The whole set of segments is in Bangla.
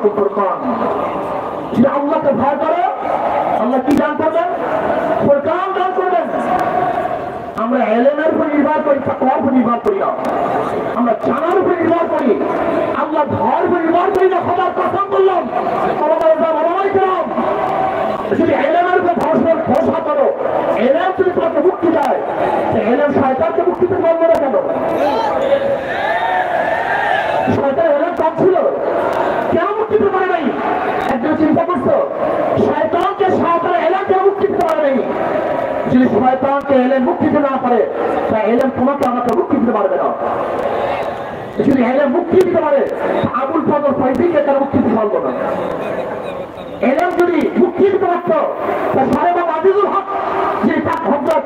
ফুরকান। যে আল্লাহকে ভয় করে আল্লাহ কি দান করবেন? ফুরকান দান করবেন। আমরা ইলমের উপর নির্ভর করি, তাকওয়ার উপর নির্ভর করি না। আমরা জানার উপর নির্ভর করি, আল্লাহ ভয়ের উপর নির্ভর করি না। খোদার কসম করলাম, যদি ইলমের উপর ভরসা করো, ইলম যদি তোমাকে মুক্তি দেয়, ইলম শয়তানকে মুক্তি দিতে পারবে না কেন? শয়তান ইলম কম ছিল, কেন মুক্তি দিতে পারে নাই? একজন চিন্তা করছো, শয়তানকে শয়তান ইলম কেন মুক্তি দিতে পারে নাই? যদি শয়তানকে ইলম মুক্তি দিতে না পারে, তা ইলম তোমাকে আমাকে মুক্তি দিতে পারবে না। যদি ইলম মুক্তি দিতে পারে, আবুল ফজল ফয়জিকে কেন মুক্তি দিতে পারবো না? ইলম যদি মুক্তি দিতে পারতো, তা সাহেব আজিজুল হক যে তার হযরত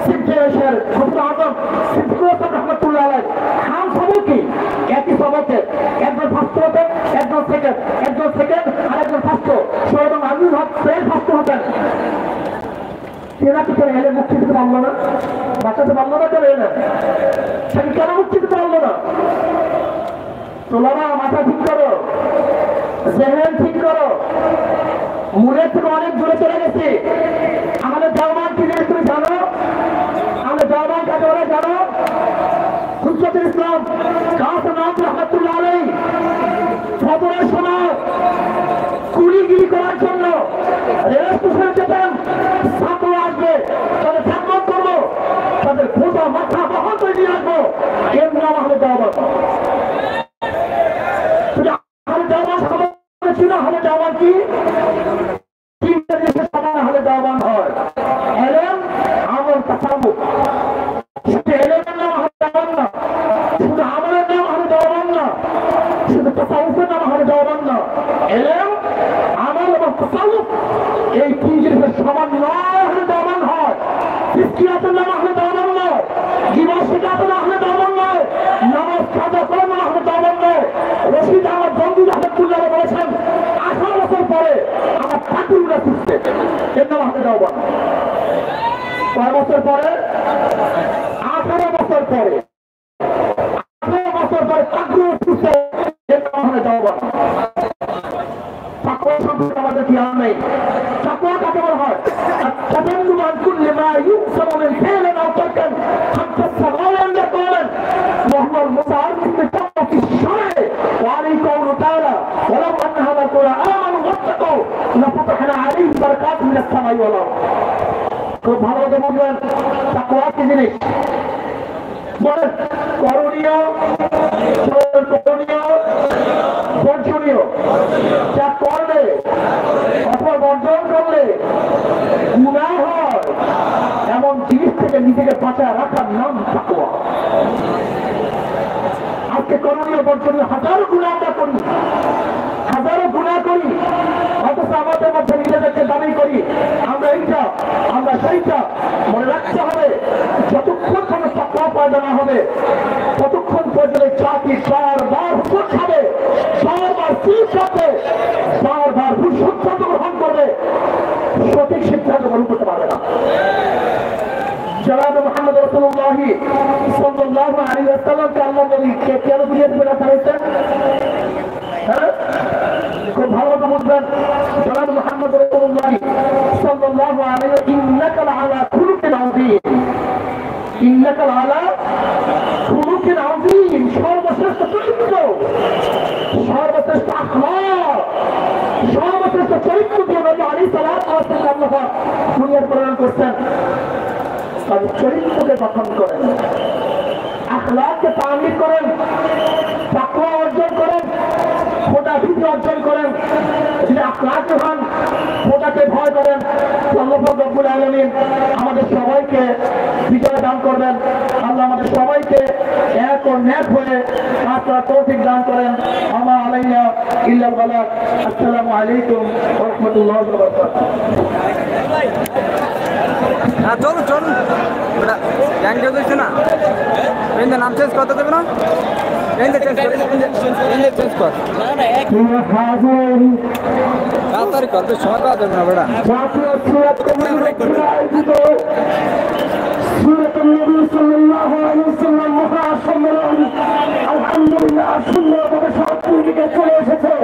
সিদ্দিকের হযরত আজম সিদ্দিকুর রহমাতুল্লাহ আলাইহি খান সবকে একই সবকে একজন ফার্স্ট হতেন, একজন সেকেন্ড আর একজন ফার্স্ট। সাহেব আজিজুল হক ফের ফার্স্ট হতেন। এরা কি করে এলে মুক্তি দিতে পারলো না? বাঁচাতে পারলো না কেন? এলে সেটা কেন মুক্তি দিতে পারলো না? তোলারা মাথা ঠিক করো, জেহেন ঠিক করো। মনের থেকে অনেক দূরে চলে গেছে। আমাদের দেওয়ান কি জিনিস তুমি জানো? আমাদের দেওয়ান কাকে ওরা জানো? হুজ্জতুল ইসলাম কাসেম রহমাতুল্লাহ আলাইহি ফজরের সময় কুলিগিরি করার জন্য রেল স্টেশনে যেতেন। ছাত্র আসবে, তাদের খেদমত করবো, তাদের বোঝা মাথা বহন করে নিয়ে আসবো। এর নাম আমাদের দেওয়ান। কি হলে দেওয়ান হয়? এলেম, আমল, তাসাউফ। শুধু এলেমের নাম হলে দেওয়ান না, শুধু আমলের নাম হলে দেওয়ান না, শুধু তাসাউফের নাম হলে দেওয়ান না। এলেম, আমল এবং তাসাউফ এই তিন জিনিসের সমন্বয় হলে দেওয়ান হয়। ইসকিয়াতের নাম হলে দেওয়ান নয়, জীবন শিকাতের নাম হলে দেওয়ান নয়, নামাজ কাজা করার নাম হলে দেওয়ান নয়। রশিদ আহমদ গঙ্গুই রহমাতুল্লাহ বলেছেন, 18 বছর পরে আমার ঠাকুররা ছুটছে, এর নাম হাতে দেওয়ান। কয় বছর পরে? 18 বছর পরে। 18 বছর পরে ঠাকুর ছুটছে, এর নাম হাতে দেওয়ান। তাকওয়া সম্পর্কে আমাদের জ্ঞান নেই। তাকওয়া কাকে বলা হয়? তাতান্নু আন কুল্লি মা ইউসামু মিন ফি'লিন আও তারকিন হাত্তা সাগায়ান ইয়াকুলুন ওয়া হুয়া আল-মুতাআররিফ বিতাওফি আশ-শার'i ওয়া আলাইহি কাওলু তাআলা ওয়ালাউ আন্না হাযা আল-কুরআন আমানু ওয়াত্তাকাউ লাফাতাহনা আলাইহিম বারাকাতিন মিনাস সামাই ওয়াল আরদ। খুব ভালো করে বুঝবেন তাকওয়া কি জিনিস। বলেন করণীয়, বর্জনীয়। যা করলে অথবা বর্জন করলে গুনাহ হয়, এমন জিনিস থেকে নিজেকে বাঁচায় রাখার নাম তাকওয়া। আজকে করণীয় বর্জনীয় হাজারো গুনাহ আমরা করি, হাজারো গুনাহ করি, অথচ আমাদের মধ্যে নিজেদেরকে দাবি করি আমরা এইটা আমরা সেইটা। মনে রাখতে হবে, যতক্ষণ কোনো তাকওয়া পয়দা না হবে, ততক্ষণ পর্যন্ত জাতি বারবার হুকুম খাবে, বারবার ভুল করবে, বারবার ভুল সিদ্ধান্ত গ্রহণ করবে, সঠিক সিদ্ধান্ত গ্রহণ করতে পারবে না। জনাব মুহাম্মদ রাসূলুল্লাহ সাল্লাল্লাহু আলাইহি ওয়াসাল্লামকে আল্লাহ নবীকে কেন দুনিয়াতে পাঠানো হয়েছে? হ্যাঁ, খুব ভালো কথা বুঝবেন। জনাব মুহাম্মদ রাসূলুল্লাহ সাল্লাল্লাহু আলাইহি ইন্নাকা লাআলা খুলুকিন আযীম, ইন্নাকা লাআলা খুলুকিন আযীম। সর্বশ্রেষ্ঠ চরিত্র, সর্বশ্রেষ্ঠ আখলাক, সর্বশ্রেষ্ঠ চরিত্র দিয়ে নবী আলাইহিস সালাতু ওয়াস সালাম আল্লাহ দুনিয়াতে প্রেরণ করছেন। তাদের চরিত্রকে গঠন করেন, আখলাককে তামিল করেন, তাকওয়া অর্জন করেন, খোদা ভীতি অর্জন করেন। যদি আখলাক হন, খোদাকে ভয় করেন, আল্লাহ রব্বুল আলামিন আমাদের সবাইকে বিজয় দান করবেন। আল্লাহ আমাদের সবাইকে এক ও নেক হয়ে কাজ করার তৌফিক দান করেন। আমা আলাইনা ইল্লাল বালাগ। আসসালামু আলাইকুম ওয়া রাহমাতুল্লাহি ওয়া বারাকাতুহু। হ্যাঁ চলুন চলুন, ওটা ব্যাংকে দিচ্ছে না, এখানে নাম চেঞ্জ করতে দেবে না, এখানে চেঞ্জ কর, এখানে চেঞ্জ কর। তাড়াতাড়ি করবে সময় পাওয়া যাবে না বেটা জাতীয় সিরাত কমিটির আয়োজিত সিরাতুন নবী সাল্লাল্লাহু আলাইহি ওয়াসাল্লাম মহাসম্মেলন আলহামদুলিল্লাহ সুন্দরভাবে সমাপ্তির দিকে চলে এসেছে।